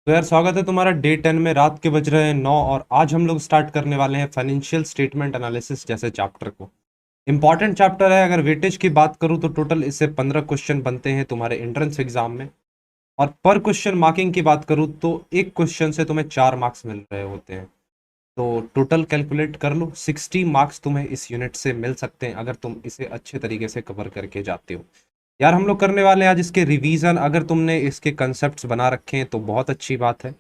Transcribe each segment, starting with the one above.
तो यार स्वागत है तुम्हारा डे 10 में। रात के बज रहे हैं 9 और आज हम लोग स्टार्ट करने वाले हैं फाइनेंशियल स्टेटमेंट एनालिसिस जैसे चैप्टर को। इंपॉर्टेंट चैप्टर है। अगर वेटेज की बात करूं तो टोटल इससे 15 क्वेश्चन बनते हैं तुम्हारे एंट्रेंस एग्जाम में। और पर क्वेश्चन मार्किंग की बात करूं तो एक क्वेश्चन से तुम्हें 4 मार्क्स मिल रहे होते हैं। तो टोटल कैलकुलेट कर लो, 60 मार्क्स तुम्हें इस यूनिट से मिल सकते हैं अगर तुम इसे अच्छे तरीके से कवर करके जाते हो। यार हम लोग करने वाले हैं आज इसके रिवीजन। अगर तुमने इसके कंसेप्ट्स बना रखे हैं तो बहुत अच्छी बात है,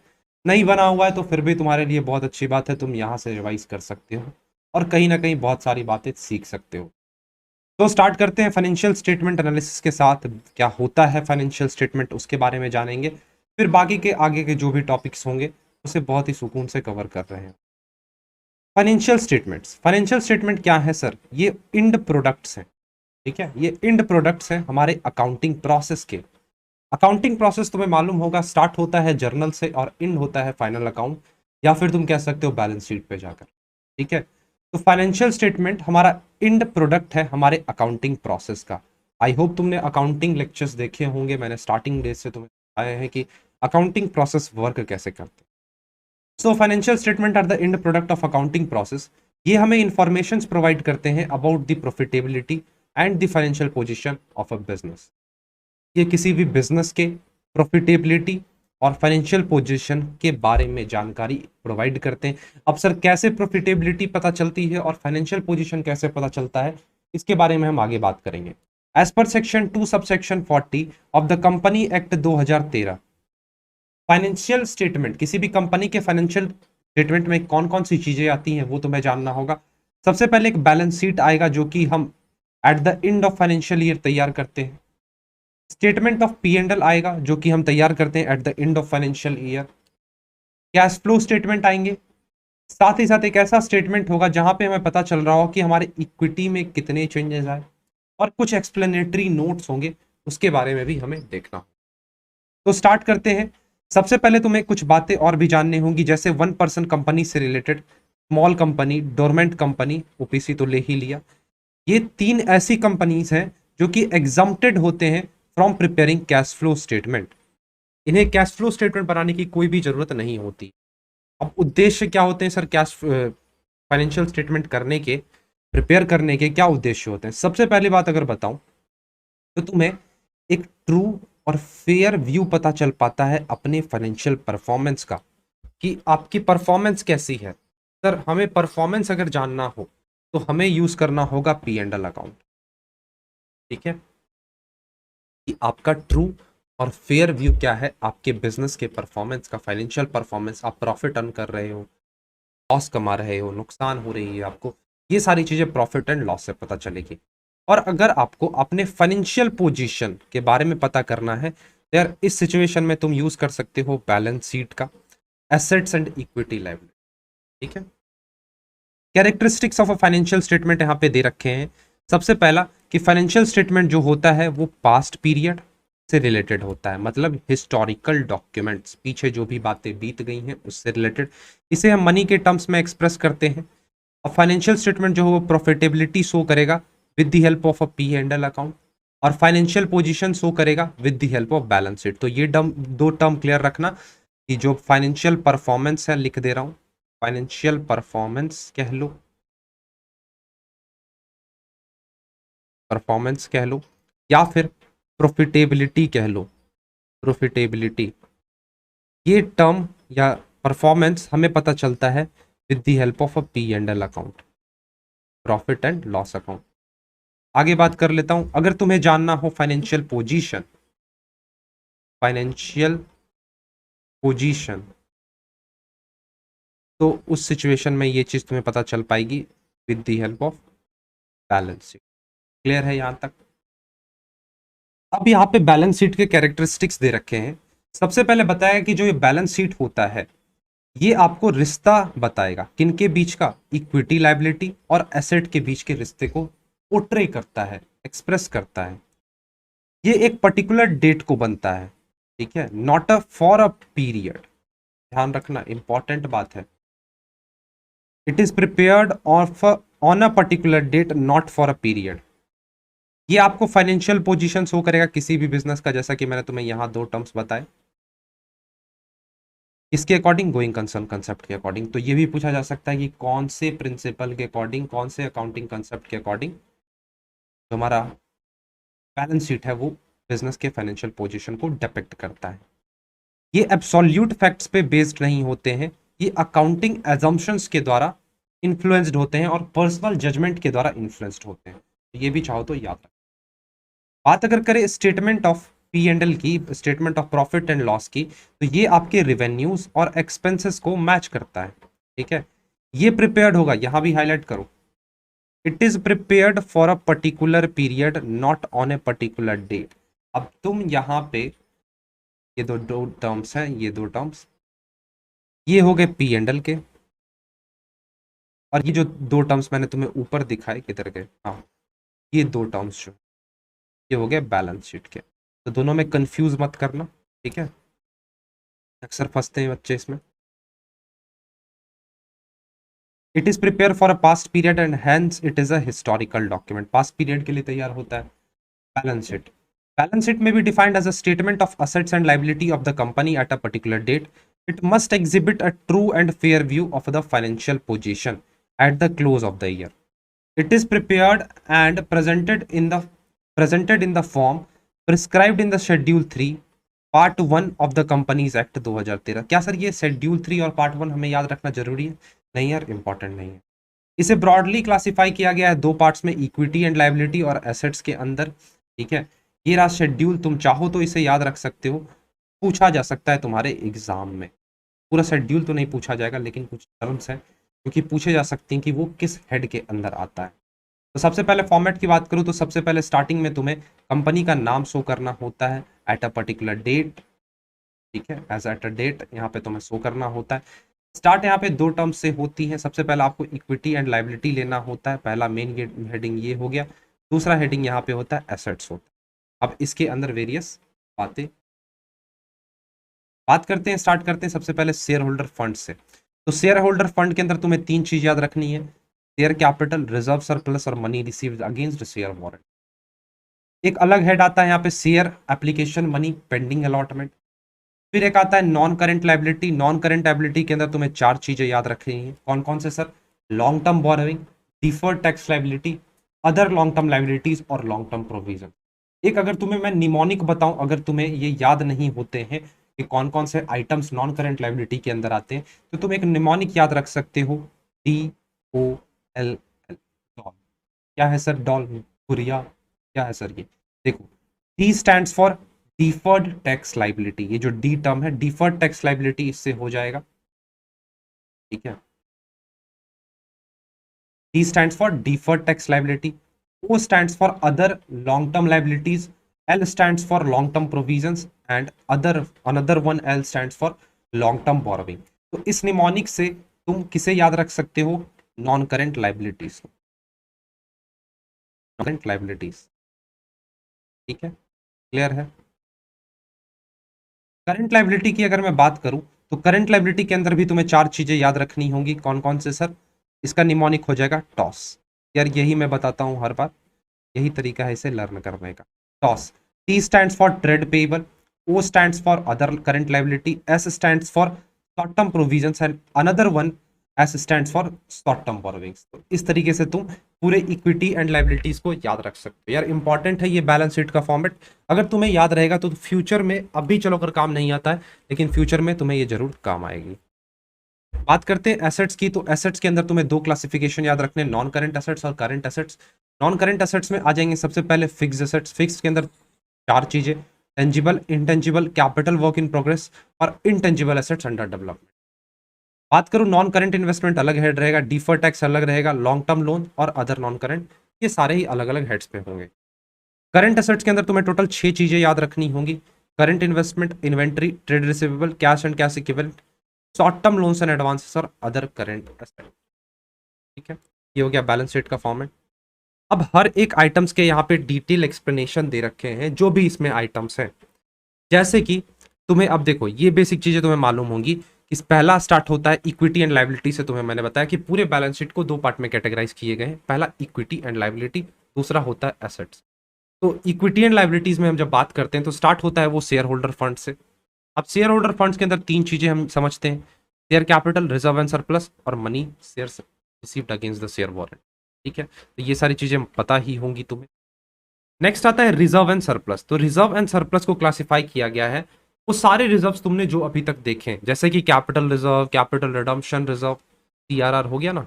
नहीं बना हुआ है तो फिर भी तुम्हारे लिए बहुत अच्छी बात है, तुम यहाँ से रिवाइज कर सकते हो और कहीं ना कहीं बहुत सारी बातें सीख सकते हो। तो स्टार्ट करते हैं फाइनेंशियल स्टेटमेंट एनालिसिस के साथ। क्या होता है फाइनेंशियल स्टेटमेंट उसके बारे में जानेंगे, फिर बाकी के आगे के जो भी टॉपिक्स होंगे उसे बहुत ही सुकून से कवर कर रहे हैं। फाइनेंशियल स्टेटमेंट क्या है सर? ये इंड प्रोडक्ट्स हैं। ठीक है, ये इंड प्रोडक्ट्स हैं हमारे अकाउंटिंग प्रोसेस के। अकाउंटिंग प्रोसेस तुम्हें मालूम होगा, स्टार्ट होता है जर्नल से और एंड होता है फाइनल अकाउंट, या फिर तुम कह सकते हो बैलेंस शीट पे जाकर। ठीक है, तो फाइनेंशियल स्टेटमेंट हमारा इंड प्रोडक्ट है हमारे अकाउंटिंग प्रोसेस का। आई होप तुमने अकाउंटिंग लेक्चर्स देखे होंगे। मैंने स्टार्टिंग डेज से तुम्हें बताया है कि अकाउंटिंग प्रोसेस वर्क कैसे करते हैं। So financial statement are the end product of accounting process. ये हमें इंफॉर्मेशन प्रोवाइड करते हैं about the profitability and the financial position of a business. ये किसी भी बिजनेस के प्रॉफिटेबिलिटी और फाइनेंशियल पोजीशन के बारे में जानकारी प्रोवाइड करते हैं। अब सर कैसे प्रॉफिटेबिलिटी पता चलती है और फाइनेंशियल पोजीशन कैसे पता चलता है, इसके बारे में हम आगे बात करेंगे। As per section 2 subsection 40 of the company act 2013, financial statement, किसी भी कंपनी के फाइनेंशियल स्टेटमेंट में कौन कौन सी चीजें आती हैं वो तुम्हें जानना होगा। सबसे पहले एक बैलेंस शीट आएगा जो कि हम at the end of financial year तैयार करते हैं। Statement of P and L आएगा जो कि हम तैयार करते हैं at the end of financial year. Cash flow statement आएंगे, साथ ही साथ एक ऐसा स्टेटमेंट होगा जहां पे हमें पता चल रहा हो कि हमारे इक्विटी में कितने चेंजेस आए, और कुछ एक्सप्लेनेटरी नोट्स होंगे, उसके बारे में भी हमें देखना हो। तो स्टार्ट करते हैं। सबसे पहले तुम्हें कुछ बातें और भी जाननी होंगी, जैसे 1% कंपनी से related, small company, dormant company, OPC तो ले ही लिया। ये 3 ऐसी कंपनीज हैं जो कि एग्जम्प्टेड होते हैं from preparing cash flow statement. इन्हें कैश फ्लो स्टेटमेंट बनाने की कोई भी जरूरत नहीं होती। अब उद्देश्य क्या होते हैं सर कैश फाइनेंशियल स्टेटमेंट करने के, प्रिपेयर करने के क्या उद्देश्य होते हैं? सबसे पहली बात अगर बताऊं तो तुम्हें एक ट्रू और फेयर व्यू पता चल पाता है अपने फाइनेंशियल परफॉर्मेंस का, कि आपकी परफॉर्मेंस कैसी है। सर हमें परफॉर्मेंस अगर जानना हो तो हमें यूज करना होगा पी एंड एल अकाउंट। ठीक है, कि आपका ट्रू और फेयर व्यू क्या है आपके बिजनेस के परफॉर्मेंस का, फाइनेंशियल परफॉर्मेंस, आप प्रॉफिट अर्न कर रहे हो, लॉस कमा रहे हो, नुकसान हो रही है आपको, ये सारी चीजें प्रॉफिट एंड लॉस से पता चलेगी। और अगर आपको अपने फाइनेंशियल पोजीशन के बारे में पता करना है तो यार इस सिचुएशन में तुम यूज कर सकते हो बैलेंस शीट का, एसेट्स एंड इक्विटी लायबिलिटी। ठीक है, characteristics of a financial statement यहाँ पे दे रखे हैं। सबसे पहला कि फाइनेंशियल स्टेटमेंट जो होता है वो पास्ट पीरियड से रिलेटेड होता है, मतलब हिस्टोरिकल डॉक्यूमेंट्स, पीछे जो भी बातें बीत गई हैं उससे रिलेटेड। इसे हम मनी के टर्म्स में एक्सप्रेस करते हैं। और फाइनेंशियल स्टेटमेंट जो है वो प्रॉफिटेबिलिटी शो करेगा with the help of a P and L account, और फाइनेंशियल पोजीशन शो करेगा with the help of balance sheet. तो ये दो टर्म क्लियर रखना कि जो फाइनेंशियल परफॉर्मेंस है, लिख दे रहा हूं, फाइनेंशियल परफॉर्मेंस कह लो, परफॉर्मेंस कह लो, या फिर प्रॉफिटेबिलिटी कह लो, प्रॉफिटेबिलिटी। ये टर्म या परफॉर्मेंस हमें पता चलता है with the help of a P and L account, profit and loss account. आगे बात कर लेता हूं। अगर तुम्हें जानना हो फाइनेंशियल पोजीशन, फाइनेंशियल पोजीशन, तो उस सिचुएशन में ये चीज तुम्हें पता चल पाएगी with the help of balance sheet. Clear है यहां तक? अब यहाँ पे बैलेंस शीट के कैरेक्टरिस्टिक्स दे रखे हैं। सबसे पहले बताया कि जो ये बैलेंस शीट होता है ये आपको रिश्ता बताएगा किनके बीच का, इक्विटी लायबिलिटी और एसेट के बीच के रिश्ते को पोर्ट्रे करता है, एक्सप्रेस करता है। ये एक पर्टिकुलर डेट को बनता है। ठीक है, not a for a period, ध्यान रखना, इंपॉर्टेंट बात है। It is prepared on a particular date, not for a period. ये आपको फाइनेंशियल पोजीशन शो करेगा किसी भी बिजनेस का, जैसा कि मैंने तुम्हें यहाँ दो टर्म्स बताए। इसके अकॉर्डिंग, गोइंग कंसर्न कंसेप्ट के अकॉर्डिंग। तो ये भी पूछा जा सकता है कि कौन से प्रिंसिपल के अकॉर्डिंग, कौन से अकाउंटिंग कंसेप्ट के अकॉर्डिंग जो हमारा बैलेंस शीट है वो बिजनेस के फाइनेंशियल पोजीशन को डिपिक्ट करता है। ये एब्सोल्यूट फैक्ट्स पे बेस्ड नहीं होते हैं, ये अकाउंटिंग एजम्पशंस के द्वारा इन्फ्लुएंस्ड होते हैं और पर्सनल जजमेंट के द्वारा इन्फ्लुएंस्ड होते हैं। तो ये भी चाहो तो याद रखें। बात अगर करें statement of P and L की, statement of profit and loss की, तो ये आपके रिवेन्यूज और एक्सपेंसेस को मैच करता है। ठीक है, ये प्रिपेयर्ड होगा, यहां भी हाईलाइट करो, it is prepared for a particular period not on a particular date. अब तुम यहां पे ये दो टर्म्स हैं, ये दो टर्म्स, ये हो गए पी एंड एल के, और ये जो दो टर्म्स मैंने तुम्हें ऊपर दिखाए किधर गए, हाँ, ये दो टर्म्स जो ये हो गए बैलेंस शीट के। तो दोनों में कंफ्यूज मत करना, ठीक है, अक्सर फंसते हैं बच्चे इसमें। It is prepare for a past period and hence it is a historical document, past period के लिए तैयार होता है। बैलेंस शीट, बैलेंस शीट में भी defined as a statement of assets and liability of the company at a particular date. It must exhibit a true and fair view of the financial position at the close of the year. It is prepared and presented in the form prescribed in the Schedule 3 Part 1 of the Companies Act 2013। क्या sir ये Schedule 3 और Part 1 हमें याद रखना जरूरी है? नहीं यार, इंपॉर्टेंट नहीं है। इसे ब्रॉडली क्लासिफाई किया गया है दो पार्ट्स में, इक्विटी एंड लायबिलिटी और एसेट्स के अंदर। ठीक है, ये रहा शेड्यूल, तुम चाहो तो इसे याद रख सकते हो, पूछा जा सकता है तुम्हारे एग्जाम में। पूरा शेड्यूल तो नहीं पूछा जाएगा, लेकिन कुछ टर्म्स हैं क्योंकि पूछे जा सकती हैं कि वो किस हेड के अंदर आता है। तो सबसे पहले फॉर्मेट की बात करूं तो सबसे पहले स्टार्टिंग में तुम्हें कंपनी का नाम शो करना होता है एट अ पर्टिकुलर डेट। ठीक है, एज एट अ डेट यहाँ पे तुम्हें शो करना होता है। स्टार्ट यहाँ पे दो टर्म से होती है, सबसे पहले आपको इक्विटी एंड लायबिलिटी लेना होता है, पहला मेन हेडिंग ये हो गया। दूसरा हेडिंग यहाँ पे होता है एसेट्स होता है। अब इसके अंदर वेरियस बातें बात करते हैं, स्टार्ट करते हैं सबसे पहले शेयर होल्डर फंड से। तो शेयर होल्डर फंड के अंदर तुम्हें तीन चीज याद रखनी है, शेयर कैपिटल, रिजर्व सरप्लस और money received against share warrant. एक अलग हेड आता है यहाँ पे share application money pending allotment. फिर एक आता है non current liability. Non current liability के अंदर तुम्हें चार चीजें याद रखनी है, कौन कौन से sir? Long term borrowing, deferred tax liability, other long term liabilities और लॉन्ग टर्म प्रोविजन। एक अगर तुम्हें मैं निमोनिक बताऊं, अगर तुम्हें ये याद नहीं होते हैं कि कौन कौन से आइटम्स नॉन करेंट लायबिलिटी के अंदर आते हैं, तो तुम एक निमोनिक याद रख सकते हो, DOL। डॉल क्या है सर? डॉल कुरिया क्या है सर? ये देखो, D stands for deferred tax liability. ये जो डी टर्म है डिफर्ड टैक्स लाइबिलिटी, इससे हो जाएगा। ठीक है, D stands for deferred tax liability, O stands for other long term liabilities, L stands for long term provisions and other another one L stands for long term borrowing. तो इस mnemonic से तुम किसे याद रख सकते हो? Non current liabilities, current liabilities. ठीक है, क्लियर है? करंट लायबिलिटी की अगर मैं बात करूं तो करंट लायबिलिटी के अंदर भी तुम्हें चार चीजें याद रखनी होंगी, कौन कौन से सर? इसका निमोनिक हो जाएगा टॉस। यार यही मैं बताता हूं हर बार, यही तरीका है इसे लर्न करने का। TOSS, T stands for trade payable, O stands for other current liability, S stands for short term provisions and another one S stands for short term borrowings. तो इस तरीके से तुम पूरे इक्विटी एंड लायबिलिटीज को याद रख सकते हो। यार इंपॉर्टेंट है ये बैलेंस शीट का फॉर्मेट, अगर तुम्हें याद रहेगा तो फ्यूचर में, अभी चलो अगर काम नहीं आता है लेकिन फ्यूचर में तुम्हें ये जरूर काम आएगी। बात करते हैं एसेट्स की, तो एसेट्स के अंदर तुम्हें दो क्लासिफिकेशन याद रखने, नॉन करंट एसेट्स और current assets. Non current assets में आ जाएंगे सबसे पहले फिक्स्ड एसेट्स। फिक्स के अंदर चार चीजें, tangible, intangible, capital work in progress और इंटेंजिबल एसेट्स अंडर डेवलपमेंट। बात करूं नॉन करंट इन्वेस्टमेंट अलग हेड रहेगा, डिफर टैक्स अलग रहेगा, लॉन्ग टर्म लोन और अदर नॉन करंट, ये सारे ही अलग अलग हेड्स पे होंगे। करंट एसेट्स के अंदर तुम्हें टोटल 6 चीजें याद रखनी होंगी, current investment, inventory, trade receivable, cash and cash equivalent, short term loans and advances और अदर करंट एसेट। ठीक है, ये हो गया बैलेंस शीट का फॉर्मेट। अब हर एक आइटम्स के यहाँ पे डिटेल एक्सप्लेनेशन दे रखे हैं, जो भी इसमें आइटम्स हैं। जैसे कि तुम्हें अब देखो, ये बेसिक चीजें तुम्हें मालूम होंगी कि पहला स्टार्ट होता है इक्विटी एंड लायबिलिटी से। तुम्हें मैंने बताया कि पूरे बैलेंस शीट को दो पार्ट में कैटेगराइज किए गए हैं, पहला इक्विटी एंड लायबिलिटी, दूसरा होता है एसेट्स। तो इक्विटी एंड लायबिलिटीज में हम जब बात करते हैं तो स्टार्ट होता है वो शेयर होल्डर फंड से। अब शेयर होल्डर फंड्स के अंदर तीन चीजें हम समझते हैं, share capital, reserve and surplus और money shares received against the share warrant. ठीक है, तो ये सारी चीजें पता ही होंगी तुम्हें। नेक्स्ट आता है रिजर्व एंड सरप्लस। तो रिजर्व एंड सरप्लस को क्लासिफाई किया गया है वो सारे रिजर्व्स तुमने जो अभी तक देखे हैं, जैसे कि capital reserve, capital redemption reserve, CRR हो गया ना,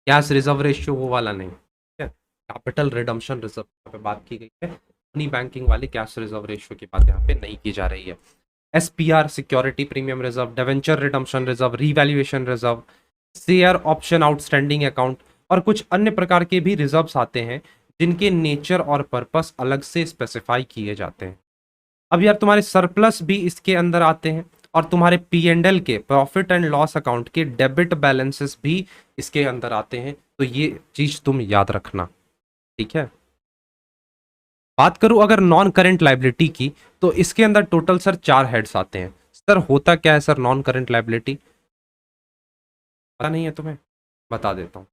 कैश रिजर्व रेशियो वो वाला नहीं, ठीक है, कैपिटल रिडम्पशन रिजर्व यहाँ पे बात की गई है, मनी बैंकिंग वाली कैश रिजर्व रेशियो की बात यहाँ पे नहीं की जा रही है। SPR security premium reserve, debenture redemption reserve, revaluation reserve, share option outstanding account और कुछ अन्य प्रकार के भी रिजर्व्स आते हैं जिनके नेचर और पर्पस अलग से स्पेसिफाई किए जाते हैं। अब यार तुम्हारे सरप्लस भी इसके अंदर आते हैं और तुम्हारे P&L के प्रॉफिट एंड लॉस अकाउंट के डेबिट बैलेंसेस भी इसके अंदर आते हैं, तो ये चीज तुम याद रखना। ठीक है, बात करूं अगर नॉन करेंट लाइबिलिटी की, तो इसके अंदर टोटल सर 4 हेड्स आते हैं। सर होता क्या है सर नॉन करेंट लाइबिलिटी, पता नहीं है तुम्हें, बता देता हूँ।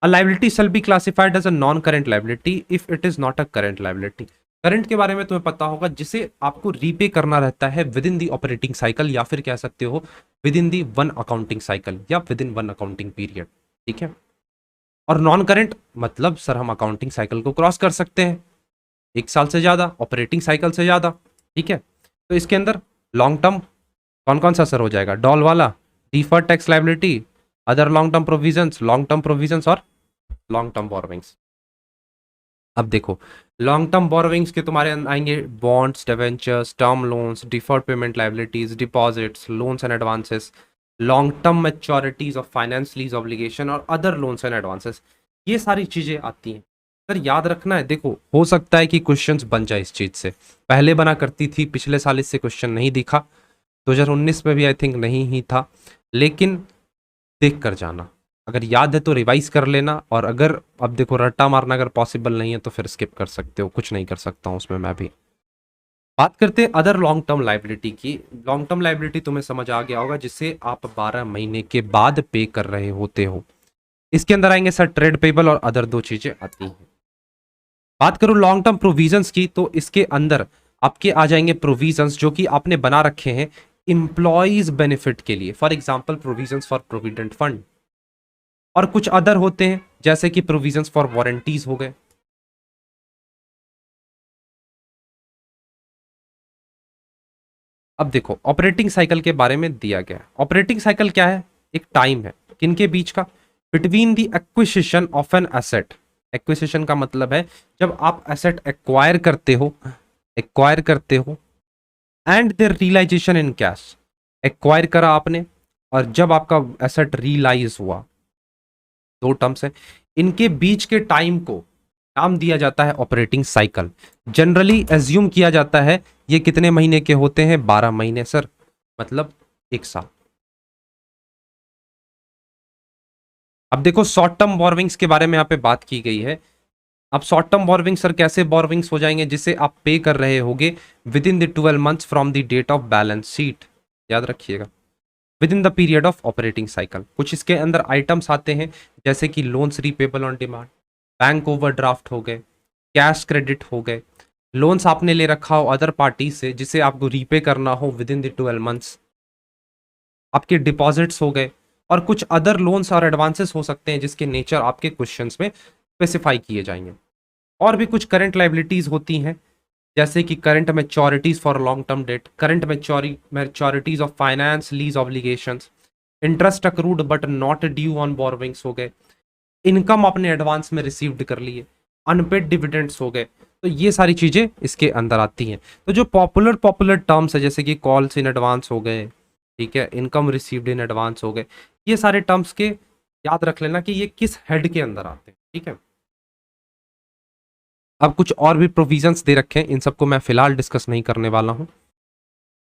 A liability shall be classified as a non current liability if it is not a current liability. Current के बारे में तुम्हें पता होगा, जिसे आपको रीपे करना रहता है within the operating cycle, या फिर कह सकते हो within the one accounting cycle या within one accounting period. ठीक है, और नॉन करेंट मतलब सर हम अकाउंटिंग साइकिल को क्रॉस कर सकते हैं, 1 साल से ज्यादा, ऑपरेटिंग साइकिल से ज्यादा। ठीक है, तो इसके अंदर लॉन्ग टर्म कौन कौन सा सर हो जाएगा, डॉल वाला, deferred tax liability, other long term provisions और लॉन्ग टर्म बोरोविंग्स। अब देखो लॉन्ग टर्म बोरोविंग्स के तुम्हारे आएंगे bonds, debentures, term loans, deferred payment liabilities, deposits, loans and advances, long term मैच्योरिटीज of finance lease obligation और other loans and advances. ये सारी चीजें आती हैं सर, याद रखना है। देखो हो सकता है कि क्वेश्चंस बन जाए इस चीज से, पहले बना करती थी, पिछले साल इससे क्वेश्चन नहीं दिखा, 2019 में भी आई थिंक नहीं ही था, लेकिन देख कर जाना, अगर याद है तो रिवाइज कर लेना, और अगर अब देखो रट्टा मारना अगर पॉसिबल नहीं है तो फिर स्किप कर सकते हो, कुछ नहीं कर सकता हूं उसमें मैं भी। बात करते हैं अदर लॉन्ग टर्म लाइबिलिटी की। लॉन्ग टर्म लाइबिलिटी तुम्हें समझ आ गया होगा, जिसे आप 12 महीने के बाद पे कर रहे होते हो। इसके अंदर आएंगे सर ट्रेड पेबल और अदर 2 चीजें आती हैं। बात करूं लॉन्ग टर्म प्रोविजंस की, तो इसके अंदर आपके आ जाएंगे प्रोविजंस जो कि आपने बना रखे हैं इंप्लॉइज बेनिफिट के लिए, for example provisions for provident fund, और कुछ अदर होते हैं जैसे कि प्रोविजंस फॉर वारंटीज हो गए। अब देखो ऑपरेटिंग साइकिल के बारे में दिया गया है। ऑपरेटिंग साइकिल क्या है, एक टाइम है किनके बीच का, between the acquisition of an asset. Acquisition का मतलब है जब आप एसेट एक्वायर करते हो and their realization in cash. Acquire करा आपने और जब आपका एसेट रियलाइज हुआ, 2 टर्म्स है, इनके बीच के टाइम को नाम दिया जाता है ऑपरेटिंग साइकिल। जनरली एज्यूम किया जाता है ये कितने महीने के होते हैं, 12 महीने सर, मतलब 1 साल। अब देखो शॉर्ट टर्म बोरोविंग्स के बारे में यहाँ पे बात की गई है। अब शॉर्ट टर्म बोरोविंग्स सर कैसे बोरोविंग्स हो जाएंगे, जिसे आप पे कर रहे होगे within the 12 months from the date of balance sheet, याद रखिएगा, within the period of operating cycle. कुछ इसके अंदर आइटम्स आते हैं जैसे कि loans repayable on demand, bank overdraft हो गए, कैश क्रेडिट हो गए, लोन्स आपने ले रखा हो अदर पार्टी से जिसे आपको रीपे करना हो विद इन द 12 मंथ्स, आपके डिपॉजिट्स हो गए, और कुछ अदर लोन्स और एडवांसेस हो सकते हैं जिसके नेचर आपके क्वेश्चंस में स्पेसिफाई किए जाएंगे। और भी कुछ करंट लाइबिलिटीज होती हैं जैसे कि current मैच्योरिटीज for long term debt, current मैच्योरिटीज of finance lease obligations, interest accrued but not due on borrowings हो गए, इनकम आपने एडवांस में रिसीव्ड कर ली है, अनपेड डिविडेंड्स हो गए। तो ये सारी चीजें इसके अंदर आती हैं। तो जो पॉपुलर टर्म्स है जैसे कि कॉल्स इन एडवांस हो गए, ठीक है, इनकम रिसीव्ड इन एडवांस हो गए, ये सारे टर्म्स के याद रख लेना कि ये किस हेड के अंदर आते हैं। ठीक है, अब कुछ और भी प्रोविजंस दे रखे हैं, इन सबको मैं फिलहाल डिस्कस नहीं करने वाला हूं।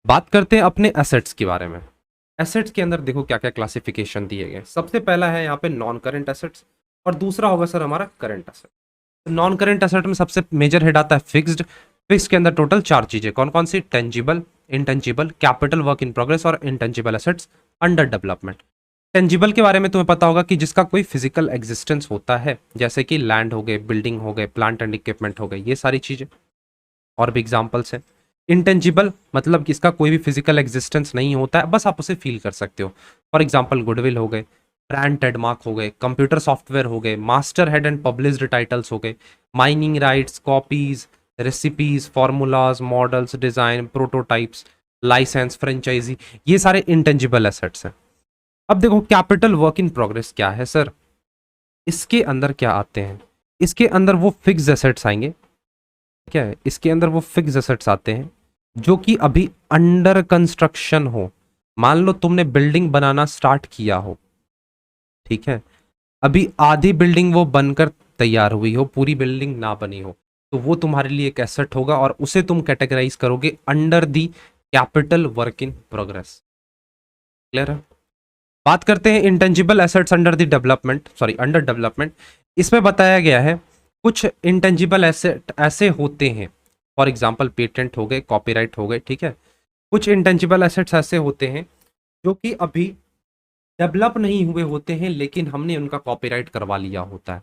बात करते हैं अपने एसेट्स के बारे में। एसेट्स के अंदर देखो क्या क्या क्लासिफिकेशन दिए गए। सबसे पहला है यहाँ पे नॉन करेंट एसेट्स, और दूसरा होगा सर हमारा current asset. Non current asset में सबसे मेजर हेड आता है फिक्स्ड। फिक्स के अंदर टोटल 4 चीजें, कौन कौन सी, tangible, intangible, capital work in progress और intangible assets under development. Tangible के बारे में तुम्हें पता होगा कि जिसका कोई फिजिकल एग्जिस्टेंस होता है, जैसे कि लैंड हो गए, बिल्डिंग हो गए, प्लांट एंड इक्विपमेंट हो गए, ये सारी चीजें, और भी एग्जांपल्स हैं। इंटेंजिबल मतलब कि इसका कोई भी फिजिकल एग्जिस्टेंस नहीं होता है, बस आप उसे फील कर सकते हो। फॉर एग्जाम्पल गुडविल हो गए, ब्रांड ट्रेडमार्क हो गए, कंप्यूटर सॉफ्टवेयर हो गए, master head and published titles हो गए, mining rights, copies, recipes, formulas, models, design, prototypes, licence, franchise, ये सारे इंटेंजिबल एसेट्स हैं। अब देखो कैपिटल वर्क इन प्रोग्रेस क्या है सर, इसके अंदर क्या आते हैं, इसके अंदर वो फिक्स एसेट्स आएंगे। क्या है, इसके अंदर वो फिक्स एसेट्स आते हैं जो कि अभी अंडर कंस्ट्रक्शन हो। मान लो तुमने बिल्डिंग बनाना स्टार्ट किया हो, ठीक है, अभी आधी बिल्डिंग वो बनकर तैयार हुई हो, पूरी बिल्डिंग ना बनी हो, तो वो तुम्हारे लिए एक एसेट होगा और उसे तुम कैटेगराइज करोगे under the capital work in progress. Clear है? बात करते हैं intangible assets under the development, sorry under development. इसमें बताया गया है कुछ इंटेंजिबल एसेट ऐसे होते हैं, फॉर एग्जांपल पेटेंट हो गए, कॉपीराइट हो गए, ठीक है। कुछ इंटेंजिबल एसेट्स ऐसे होते हैं जो कि अभी डेवलप नहीं हुए होते हैं लेकिन हमने उनका कॉपीराइट करवा लिया होता है।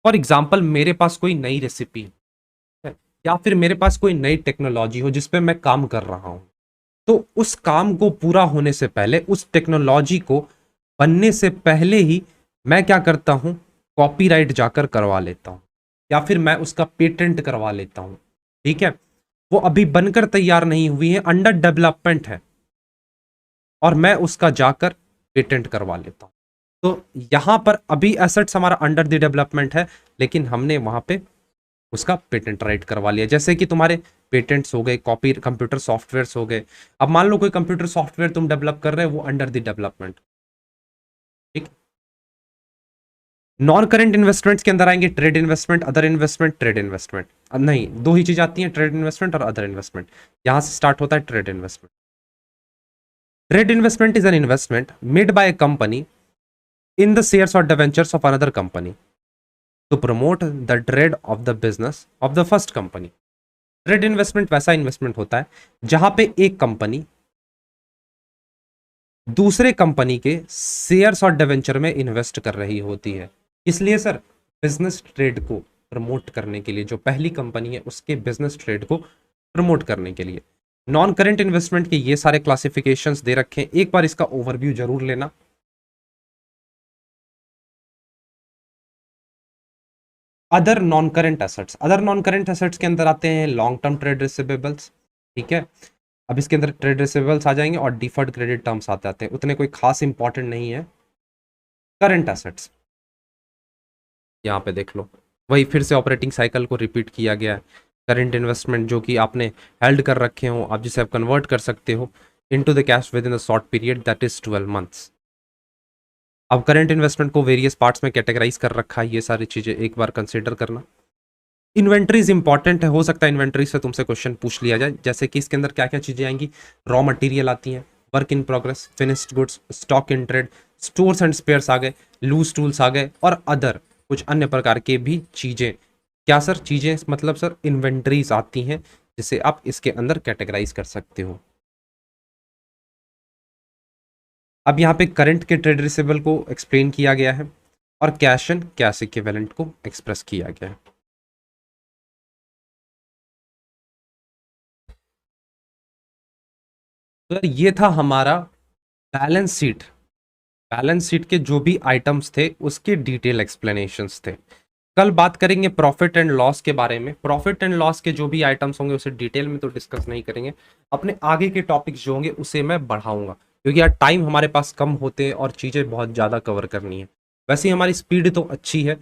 फॉर एग्जाम्पल मेरे पास कोई नई रेसिपी है या फिर मेरे पास कोई नई टेक्नोलॉजी हो जिस पे मैं काम कर रहा हूं, तो उस काम को पूरा होने से पहले, उस टेक्नोलॉजी को बनने से पहले ही मैं क्या करता हूं, कॉपीराइट जाकर करवा लेता हूं या फिर मैं उसका पेटेंट करवा लेता हूं। ठीक है, वो अभी बनकर तैयार नहीं हुई है, अंडर डेवलपमेंट है, और मैं उसका जाकर पेटेंट करवा लेता हूं। तो यहां पर अभी एसेट्स हमारा अंडर द डेवलपमेंट है लेकिन हमने वहां पे उसका पेटेंट राइट करवा लिया। जैसे कि तुम्हारे पेटेंट्स हो गए, कॉपी कंप्यूटर सॉफ्टवेयर्स हो गए। अब मान लो कोई कंप्यूटर सॉफ्टवेयर तुम डेवलप कर रहे हो, वो अंडर द डेवलपमेंट। ठीक, नॉन करेंट इन्वेस्टमेंट्स के अंदर आएंगे trade investment, other investment, trade investment. अब नहीं, दो ही चीज आती है, ट्रेड इन्वेस्टमेंट और अदर इन्वेस्टमेंट। यहां से स्टार्ट होता है trade investment. Trade investment is an investment made by a company in the shares or debentures of another company to promote the trade of the business of the first company। Trade investment वैसा investment होता है जहां पे एक company दूसरे company के shares और debenture में इन्वेस्ट कर रही होती है। इसलिए सर बिजनेस ट्रेड को प्रमोट करने के लिए, जो पहली कंपनी है उसके बिजनेस ट्रेड को प्रमोट करने के लिए। नॉन करेंट इन्वेस्टमेंट के ये सारे क्लासिफिकेशंस दे रखे हैं, एक बार इसका ओवरव्यू जरूर लेना। Other non current assets, other non current assets के अंदर आते हैं लॉन्ग टर्म ट्रेड रिसीवेबल्स। ठीक है, अब इसके अंदर ट्रेड रिसीवेबल्स आ जाएंगे और डिफर्ड क्रेडिट टर्म्स आ जाते हैं, उतने कोई खास इंपॉर्टेंट नहीं है। करंट एसेट्स यहाँ पे देख लो, वही फिर से ऑपरेटिंग साइकिल को रिपीट किया गया है। करंट इन्वेस्टमेंट जो कि आपने हेल्ड कर रखे हो, आप जिसे आप कन्वर्ट कर सकते हो into the cash with in a short period that is 12 months. अब करंट इन्वेस्टमेंट को वेरियस पार्ट्स में कैटेगराइज कर रखा है, ये सारी चीजें एक बार कंसिडर करना। इन्वेंट्रीज इंपॉर्टेंट है, हो सकता है इन्वेंट्री से तुमसे क्वेश्चन पूछ लिया जाए, जैसे कि इसके अंदर क्या क्या चीजें आएंगी। रॉ मटेरियल आती हैं, work in progress, finished goods, stock in trade, stores and spares आ गए, लूज टूल्स आ गए, और अदर कुछ अन्य प्रकार के भी चीजें। क्या सर चीजें मतलब सर इन्वेंट्रीज आती हैं जिसे आप इसके अंदर कैटेगराइज कर सकते हो। अब यहाँ पे करंट के ट्रेड रिसीवेबल को एक्सप्लेन किया गया है और कैश एंड कैश इक्विवेलेंट को एक्सप्रेस किया गया है। तो यार ये था हमारा बैलेंस शीट। बैलेंस शीट के जो भी आइटम्स थे उसके डिटेल एक्सप्लेनेशंस थे। कल बात करेंगे प्रॉफिट एंड लॉस के बारे में। प्रॉफिट एंड लॉस के जो भी आइटम्स होंगे उसे डिटेल में तो डिस्कस नहीं करेंगे, अपने आगे के टॉपिक्स जो होंगे उसे मैं बढ़ाऊंगा, क्योंकि यार टाइम हमारे पास कम होते हैं और चीज़ें बहुत ज़्यादा कवर करनी है। वैसे ही हमारी स्पीड तो अच्छी है,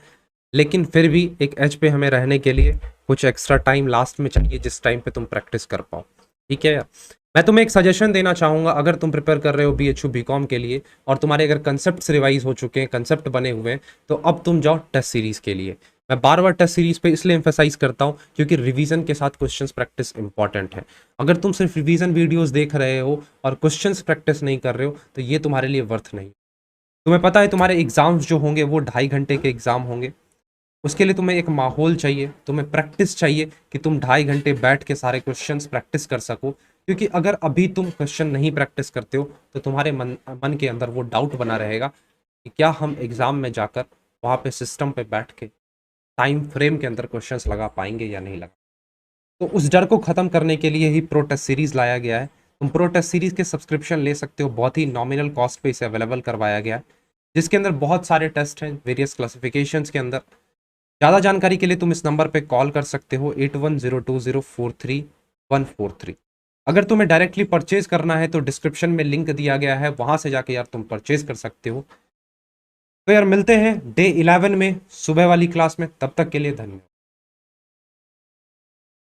लेकिन फिर भी एक एज पे हमें रहने के लिए कुछ एक्स्ट्रा टाइम लास्ट में चाहिए जिस टाइम पे तुम प्रैक्टिस कर पाओ। ठीक है यार, मैं तुम्हें एक सजेशन देना चाहूंगा, अगर तुम प्रिपेयर कर रहे हो BHU BCom के लिए और तुम्हारे अगर कंसेप्ट रिवाइज हो चुके हैं, कंसेप्ट बने हुए हैं, तो अब तुम जाओ टेस्ट सीरीज के लिए। मैं बार बार टेस्ट सीरीज पे इसलिए एम्फेसाइज करता हूँ क्योंकि रिवीजन के साथ क्वेश्चंस प्रैक्टिस इंपॉर्टेंट है। अगर तुम सिर्फ रिवीजन वीडियोस देख रहे हो और क्वेश्चंस प्रैक्टिस नहीं कर रहे हो तो ये तुम्हारे लिए वर्थ नहीं। तुम्हें पता है तुम्हारे एग्जाम्स जो होंगे वो 2.5 घंटे के एग्जाम होंगे, उसके लिए तुम्हें एक माहौल चाहिए, तुम्हें प्रैक्टिस चाहिए कि तुम 2.5 घंटे बैठ के सारे क्वेश्चंस प्रैक्टिस कर सको। क्योंकि अगर अभी तुम क्वेश्चन नहीं प्रैक्टिस करते हो तो तुम्हारे मन के अंदर वो डाउट बना रहेगा कि क्या हम एग्जाम में जाकर वहाँ पे सिस्टम पे बैठ के टाइम फ्रेम के अंदर क्वेश्चंस लगा पाएंगे या नहीं लगा। तो उस डर को ख़त्म करने के लिए ही प्रो टेस्ट सीरीज़ लाया गया है। तुम प्रो टेस्ट सीरीज़ के सब्सक्रिप्शन ले सकते हो, बहुत ही नॉमिनल कॉस्ट पे इसे अवेलेबल करवाया गया है, जिसके अंदर बहुत सारे टेस्ट हैं वेरियस क्लासिफिकेशंस के अंदर। ज़्यादा जानकारी के लिए तुम इस नंबर पे कॉल कर सकते हो 8102043143। अगर तुम्हें डायरेक्टली परचेज करना है तो डिस्क्रिप्शन में लिंक दिया गया है, वहां से जाके यार तुम परचेज कर सकते हो। तो यार मिलते हैं डे 11 में सुबह वाली क्लास में, तब तक के लिए धन्यवाद।